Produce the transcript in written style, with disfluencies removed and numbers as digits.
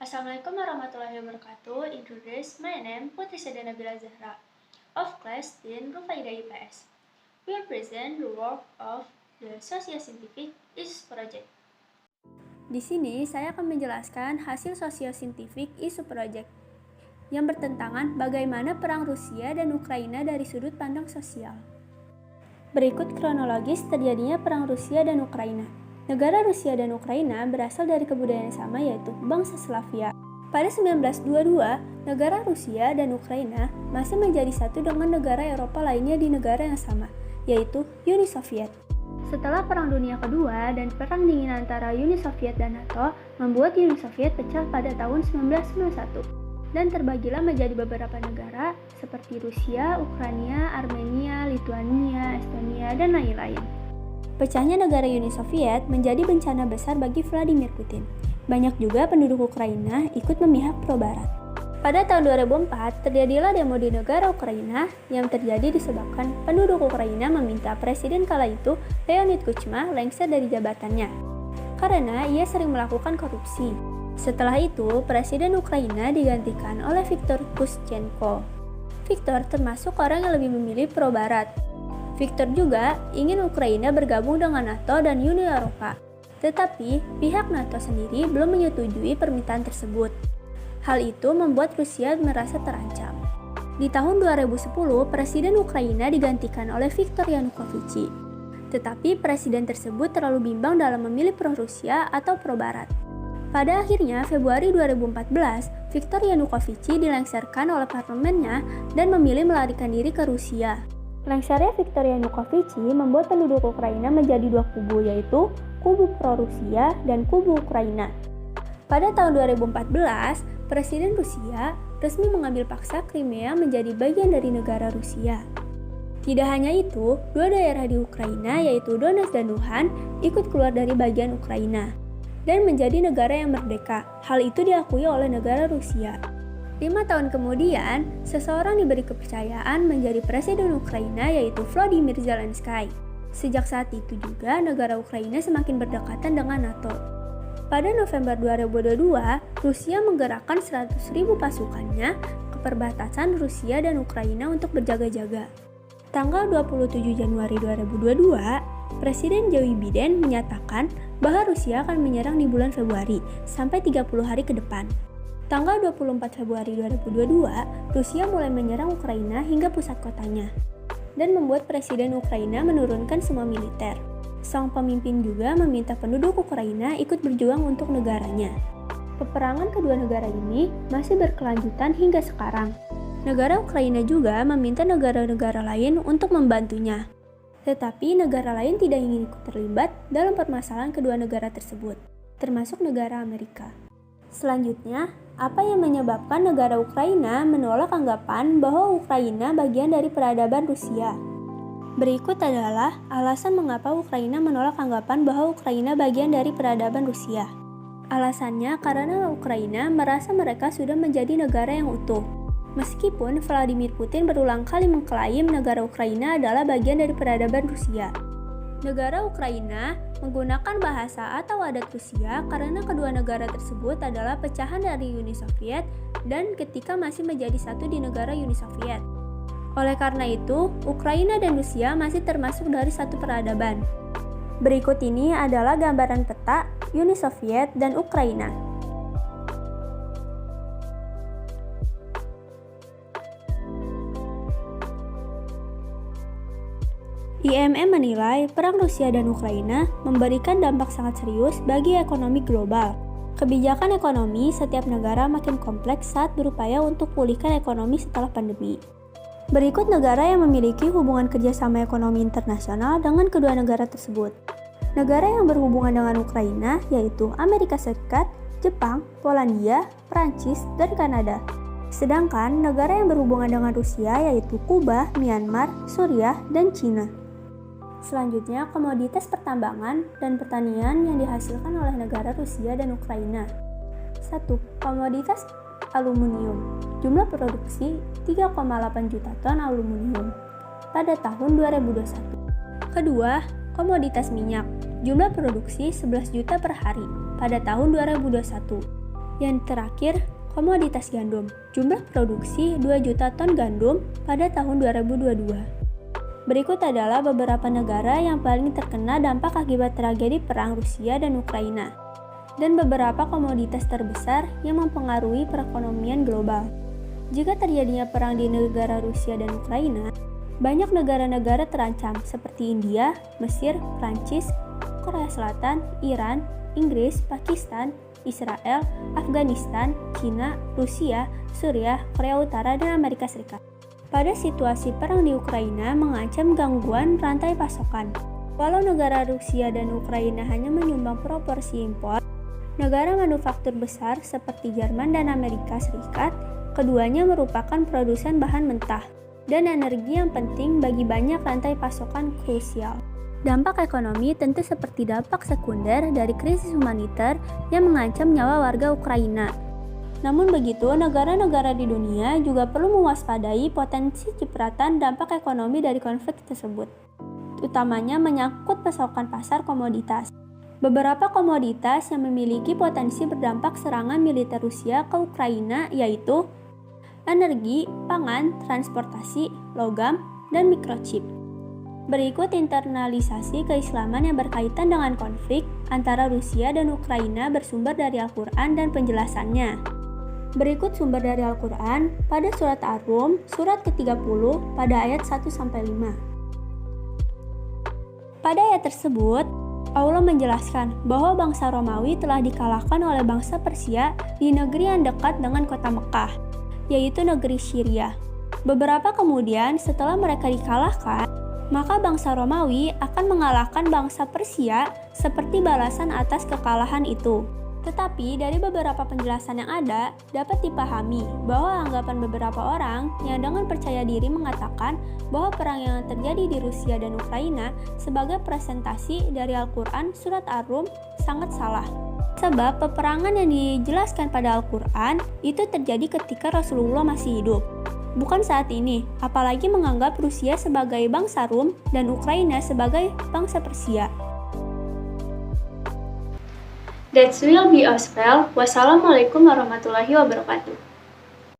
Assalamualaikum warahmatullahi wabarakatuh. Introduce my name Putri Seda Nabila Zahra of class 10 Rufaida IPS. We will present the work of the Socio-Scientific Issues Project. Di sini saya akan menjelaskan hasil Socio-Scientific Issue Project yang bertentangan bagaimana perang Rusia dan Ukraina dari sudut pandang sosial. Berikut kronologis terjadinya perang Rusia dan Ukraina. Negara Rusia dan Ukraina berasal dari kebudayaan yang sama, yaitu bangsa Slavia. Pada 1922, negara Rusia dan Ukraina masih menjadi satu dengan negara Eropa lainnya di negara yang sama, yaitu Uni Soviet. Setelah Perang Dunia Kedua dan Perang Dingin antara Uni Soviet dan NATO membuat Uni Soviet pecah pada tahun 1991 dan terbagilah menjadi beberapa negara seperti Rusia, Ukraina, Armenia, Lituania, Estonia, dan lain-lain. Pecahnya negara Uni Soviet menjadi bencana besar bagi Vladimir Putin. Banyak juga penduduk Ukraina ikut memihak pro-Barat. Pada tahun 2004, terjadilah demo di negara Ukraina yang terjadi disebabkan penduduk Ukraina meminta presiden kala itu, Leonid Kuchma, lengser dari jabatannya karena ia sering melakukan korupsi. Setelah itu, presiden Ukraina digantikan oleh Viktor Yushchenko. Viktor termasuk orang yang lebih memilih pro-Barat. Viktor juga ingin Ukraina bergabung dengan NATO dan Uni Eropa, tetapi pihak NATO sendiri belum menyetujui permintaan tersebut. Hal itu membuat Rusia merasa terancam. Di tahun 2010, Presiden Ukraina digantikan oleh Viktor Yanukovych, tetapi presiden tersebut terlalu bimbang dalam memilih pro-Rusia atau pro-Barat. Pada akhirnya, Februari 2014, Viktor Yanukovych dilengserkan oleh parlemennya dan memilih melarikan diri ke Rusia. Lengsernya Viktor Yanukovych membuat penduduk Ukraina menjadi dua kubu, yaitu kubu pro-Rusia dan kubu Ukraina. Pada tahun 2014, Presiden Rusia resmi mengambil paksa Crimea menjadi bagian dari negara Rusia. Tidak hanya itu, dua daerah di Ukraina, yaitu Donetsk dan Luhansk, ikut keluar dari bagian Ukraina dan menjadi negara yang merdeka. Hal itu diakui oleh negara Rusia. 5 tahun kemudian, seseorang diberi kepercayaan menjadi presiden Ukraina, yaitu Volodymyr Zelensky. Sejak saat itu juga, negara Ukraina semakin berdekatan dengan NATO. Pada November 2022, Rusia menggerakkan 100.000 pasukannya ke perbatasan Rusia dan Ukraina untuk berjaga-jaga. Tanggal 27 Januari 2022, Presiden Joe Biden menyatakan bahwa Rusia akan menyerang di bulan Februari sampai 30 hari ke depan. Tanggal 24 Februari 2022, Rusia mulai menyerang Ukraina hingga pusat kotanya dan membuat Presiden Ukraina menurunkan semua militer. Sang pemimpin juga meminta penduduk Ukraina ikut berjuang untuk negaranya. Peperangan kedua negara ini masih berkelanjutan hingga sekarang. Negara Ukraina juga meminta negara-negara lain untuk membantunya. Tetapi negara lain tidak ingin ikut terlibat dalam permasalahan kedua negara tersebut, termasuk negara Amerika. Selanjutnya, apa yang menyebabkan negara Ukraina menolak anggapan bahwa Ukraina bagian dari peradaban Rusia? Berikut adalah alasan mengapa Ukraina menolak anggapan bahwa Ukraina bagian dari peradaban Rusia. Alasannya karena Ukraina merasa mereka sudah menjadi negara yang utuh. Meskipun Vladimir Putin berulang kali mengklaim negara Ukraina adalah bagian dari peradaban Rusia. Negara Ukraina menggunakan bahasa atau adat Rusia karena kedua negara tersebut adalah pecahan dari Uni Soviet dan ketika masih menjadi satu di negara Uni Soviet. Oleh karena itu, Ukraina dan Rusia masih termasuk dari satu peradaban. Berikut ini adalah gambaran peta Uni Soviet dan Ukraina. IMF menilai perang Rusia dan Ukraina memberikan dampak sangat serius bagi ekonomi global. Kebijakan ekonomi setiap negara makin kompleks saat berupaya untuk pulihkan ekonomi setelah pandemi. Berikut negara yang memiliki hubungan kerjasama ekonomi internasional dengan kedua negara tersebut. Negara yang berhubungan dengan Ukraina yaitu Amerika Serikat, Jepang, Polandia, Prancis, dan Kanada. Sedangkan negara yang berhubungan dengan Rusia yaitu Kuba, Myanmar, Suriah, dan Cina. Selanjutnya, komoditas pertambangan dan pertanian yang dihasilkan oleh negara Rusia dan Ukraina. 1. Komoditas aluminium. Jumlah produksi 3,8 juta ton aluminium pada tahun 2021. Kedua, komoditas minyak. Jumlah produksi 11 juta per hari pada tahun 2021. Yang terakhir, komoditas gandum. Jumlah produksi 2 juta ton gandum pada tahun 2022. Berikut adalah beberapa negara yang paling terkena dampak akibat tragedi perang Rusia dan Ukraina, dan beberapa komoditas terbesar yang mempengaruhi perekonomian global. Jika terjadinya perang di negara Rusia dan Ukraina, banyak negara-negara terancam seperti India, Mesir, Prancis, Korea Selatan, Iran, Inggris, Pakistan, Israel, Afghanistan, China, Rusia, Suriah, Korea Utara, dan Amerika Serikat. Pada situasi perang di Ukraina mengancam gangguan rantai pasokan. Walau negara Rusia dan Ukraina hanya menyumbang proporsi impor, negara manufaktur besar seperti Jerman dan Amerika Serikat, keduanya merupakan produsen bahan mentah dan energi yang penting bagi banyak rantai pasokan krusial. Dampak ekonomi tentu seperti dampak sekunder dari krisis humaniter yang mengancam nyawa warga Ukraina. Namun begitu, negara-negara di dunia juga perlu mewaspadai potensi cipratan dampak ekonomi dari konflik tersebut, utamanya menyangkut pasokan pasar komoditas. Beberapa komoditas yang memiliki potensi berdampak serangan militer Rusia ke Ukraina yaitu energi, pangan, transportasi, logam, dan mikrochip. Berikut internalisasi keislaman yang berkaitan dengan konflik antara Rusia dan Ukraina bersumber dari Al-Quran dan penjelasannya. Berikut sumber dari Al-Quran pada surat Ar-Rum, surat ke-30 pada ayat 1-5. Pada ayat tersebut, Allah menjelaskan bahwa bangsa Romawi telah dikalahkan oleh bangsa Persia di negeri yang dekat dengan kota Mekah, yaitu negeri Syria. Beberapa kemudian setelah mereka dikalahkan, maka bangsa Romawi akan mengalahkan bangsa Persia seperti balasan atas kekalahan itu. Tetapi dari beberapa penjelasan yang ada, dapat dipahami bahwa anggapan beberapa orang yang dengan percaya diri mengatakan bahwa perang yang terjadi di Rusia dan Ukraina sebagai presentasi dari Al-Quran surat Ar-Rum sangat salah. Sebab peperangan yang dijelaskan pada Al-Quran itu terjadi ketika Rasulullah masih hidup, bukan saat ini, apalagi menganggap Rusia sebagai bangsa Rum dan Ukraina sebagai bangsa Persia. That will be all. Wassalamualaikum warahmatullahi wabarakatuh.